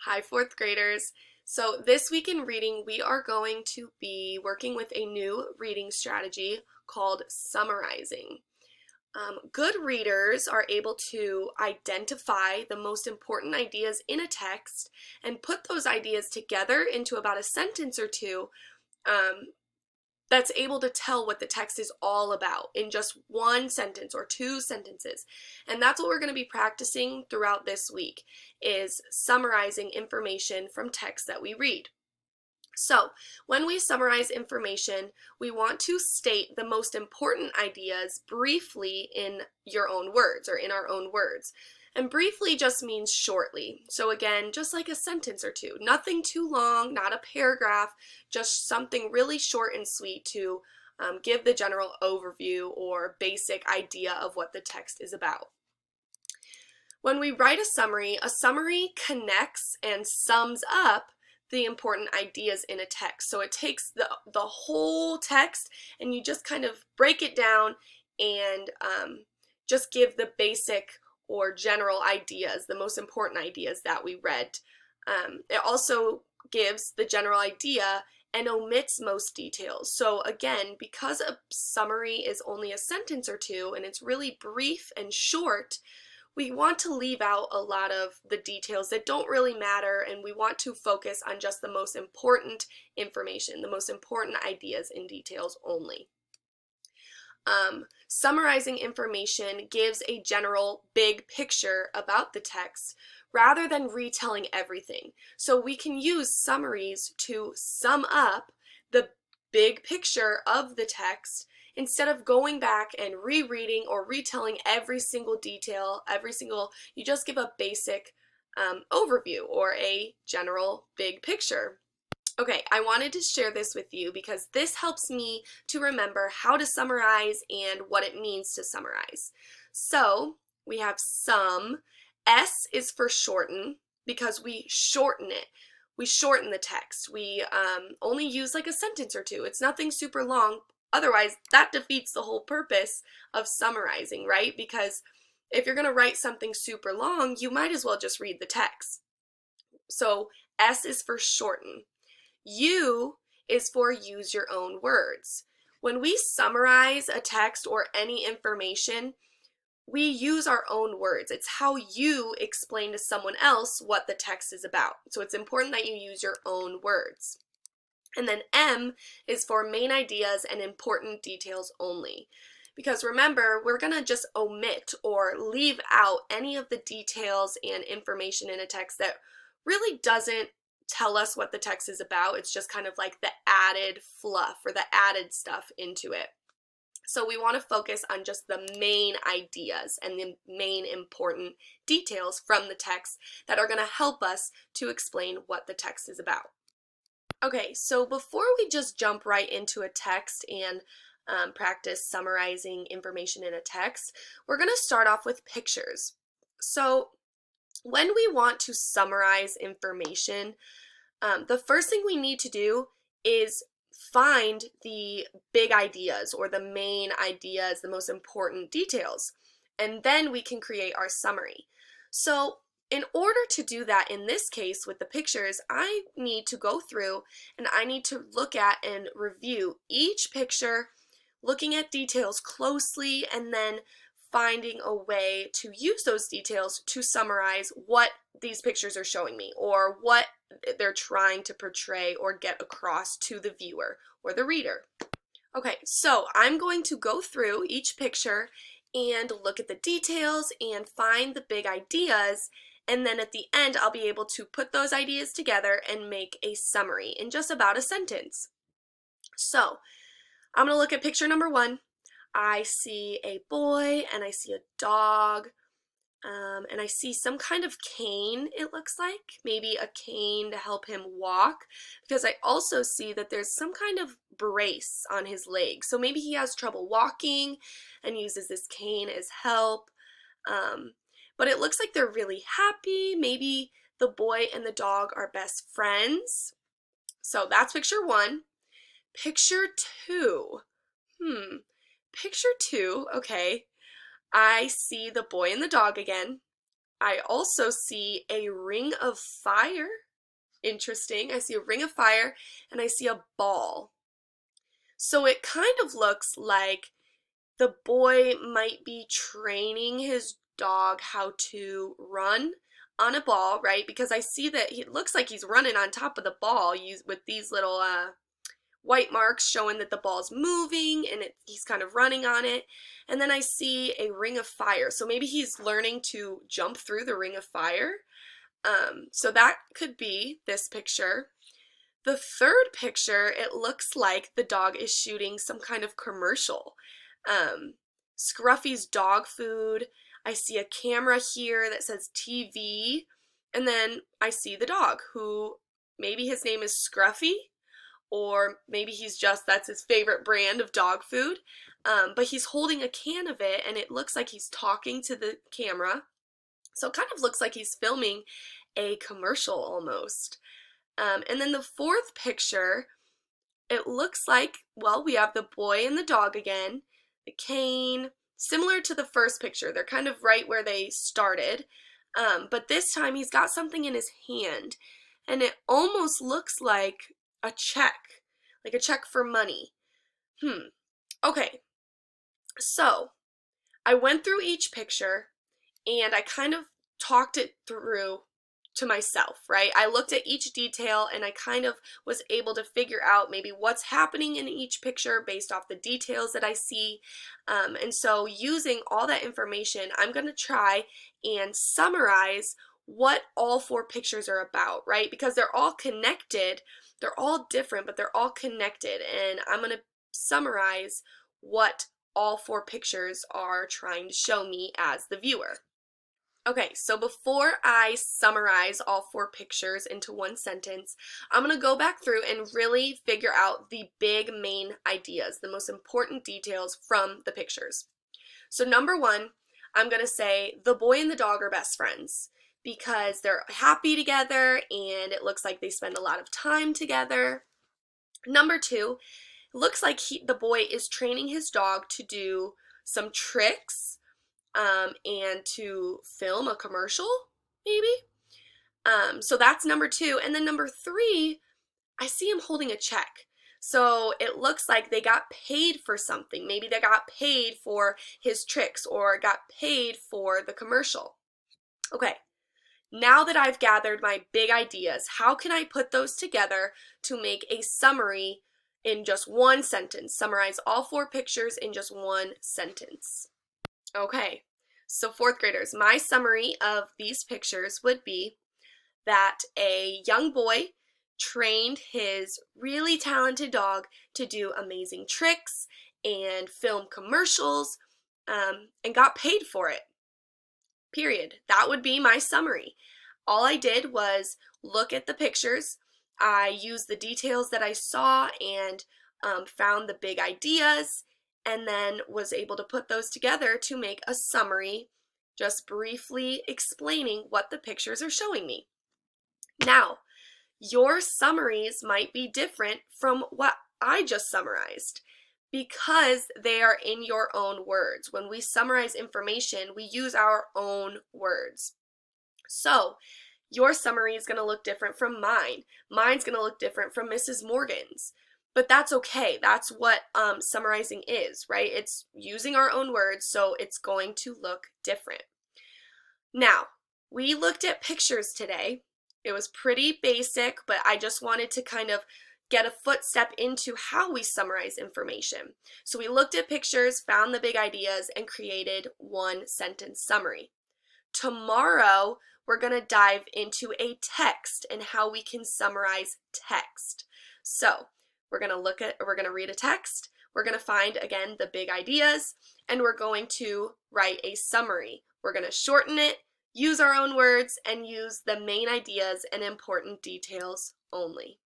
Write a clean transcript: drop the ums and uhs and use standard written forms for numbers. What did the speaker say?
Hi, fourth graders. So this week in reading, we are going to be working with a new reading strategy called summarizing. Good readers are able to identify the most important ideas in a text and put those ideas together into about a sentence or two um, that's able to tell what the text is all about in just one sentence or two sentences. And that's what we're going to be practicing throughout this week is summarizing information from text that we read. So, when we summarize information, we want to state the most important ideas briefly in your own words or in our own words. And briefly just means shortly. So again, just like a sentence or two. Nothing too long, not a paragraph, just something really short and sweet to give the general overview or basic idea of what the text is about. When we write a summary connects and sums up the important ideas in a text. So it takes the whole text and you just kind of break it down and just give the basic or general ideas, the most important ideas that we read. It also gives the general idea and omits most details. So again, because a summary is only a sentence or two and it's really brief and short, we want to leave out a lot of the details that don't really matter, and we want to focus on just the most important information, the most important ideas and details only. Summarizing information gives a general big picture about the text rather than retelling everything. So we can use summaries to sum up the big picture of the text instead of going back and rereading or retelling every single detail, you just give a basic overview or a general big picture. Okay, I wanted to share this with you because this helps me to remember how to summarize and what it means to summarize. So we have sum. S is for shorten because we shorten it. We shorten the text. We only use like a sentence or two. It's nothing super long. Otherwise, that defeats the whole purpose of summarizing, right? Because if you're going to write something super long, you might as well just read the text. So S is for shorten. U is for use your own words. When we summarize a text or any information, we use our own words. It's how you explain to someone else what the text is about. So it's important that you use your own words. And then M is for main ideas and important details only. Because remember, we're going to just omit or leave out any of the details and information in a text that really doesn't tell us what the text is about. It's just kind of like the added fluff or the added stuff into it. So we want to focus on just the main ideas and the main important details from the text that are going to help us to explain what the text is about. Okay, so before we just jump right into a text and practice summarizing information in a text, we're going to start off with pictures. So when we want to summarize information, the first thing we need to do is find the big ideas or the main ideas, the most important details, and then we can create our summary. So in order to do that in this case with the pictures, I need to go through and I need to look at and review each picture, looking at details closely, and then finding a way to use those details to summarize what these pictures are showing me or what they're trying to portray or get across to the viewer or the reader. Okay, so I'm going to go through each picture and look at the details and find the big ideas, and then at the end I'll be able to put those ideas together and make a summary in just about a sentence. So I'm going to look at picture number 1. I see a boy and I see a dog, and I see some kind of cane, it looks like. Maybe a cane to help him walk, because I also see that there's some kind of brace on his leg. So maybe he has trouble walking and uses this cane as help. But it looks like they're really happy. Maybe the boy and the dog are best friends. So that's picture 1. Picture 2. Picture 2, okay. I see the boy and the dog again. I also see a ring of fire. Interesting. I see a ring of fire and I see a ball. So it kind of looks like the boy might be training his dog how to run on a ball, right? Because I see that it looks like he's running on top of the ball with these little white marks showing that the ball's moving and he's kind of running on it. And then I see a ring of fire. So maybe he's learning to jump through the ring of fire. So that could be this picture. The third picture, it looks like the dog is shooting some kind of commercial. Scruffy's dog food. I see a camera here that says TV. And then I see the dog, who maybe his name is Scruffy, or maybe that's his favorite brand of dog food. But he's holding a can of it and it looks like he's talking to the camera. So it kind of looks like he's filming a commercial almost. And then the fourth picture, it looks like, well, we have the boy and the dog again, the cane, similar to the first picture. They're kind of right where they started. But this time he's got something in his hand and it almost looks like a check for money. Okay, so I went through each picture and I kind of talked it through to myself, right? I looked at each detail and I kind of was able to figure out maybe what's happening in each picture based off the details that I see. And so using all that information, I'm going to try and summarize what all four pictures are about, right? Because they're all connected. They're all different, but they're all connected. And I'm going to summarize what all four pictures are trying to show me as the viewer. Okay, so before I summarize all four pictures into one sentence, I'm going to go back through and really figure out the big main ideas, the most important details from the pictures. So number one, I'm going to say the boy and the dog are best friends because they're happy together and it looks like they spend a lot of time together. Number two, it looks like the boy is training his dog to do some tricks and to film a commercial, maybe. So that's number two. And then number three, I see him holding a check. So it looks like they got paid for something. Maybe they got paid for his tricks or got paid for the commercial. Okay, now that I've gathered my big ideas, how can I put those together to make a summary in just one sentence? Summarize all four pictures in just one sentence. Okay, so fourth graders, my summary of these pictures would be that a young boy trained his really talented dog to do amazing tricks and film commercials and got paid for it. Period. That would be my summary. All I did was look at the pictures. I used the details that I saw and found the big ideas, and then was able to put those together to make a summary, just briefly explaining what the pictures are showing me. Now, your summaries might be different from what I just summarized because they are in your own words. When we summarize information, we use our own words. So, your summary is going to look different from mine. Mine's going to look different from Mrs. Morgan's. But that's okay. That's what summarizing is, right? It's using our own words, so it's going to look different. Now, we looked at pictures today. It was pretty basic, but I just wanted to kind of get a footstep into how we summarize information. So we looked at pictures, found the big ideas, and created one sentence summary. Tomorrow, we're going to dive into a text and how we can summarize text. So, we're going to read a text, we're going to find, again, the big ideas, and we're going to write a summary. We're going to shorten it, use our own words, and use the main ideas and important details only.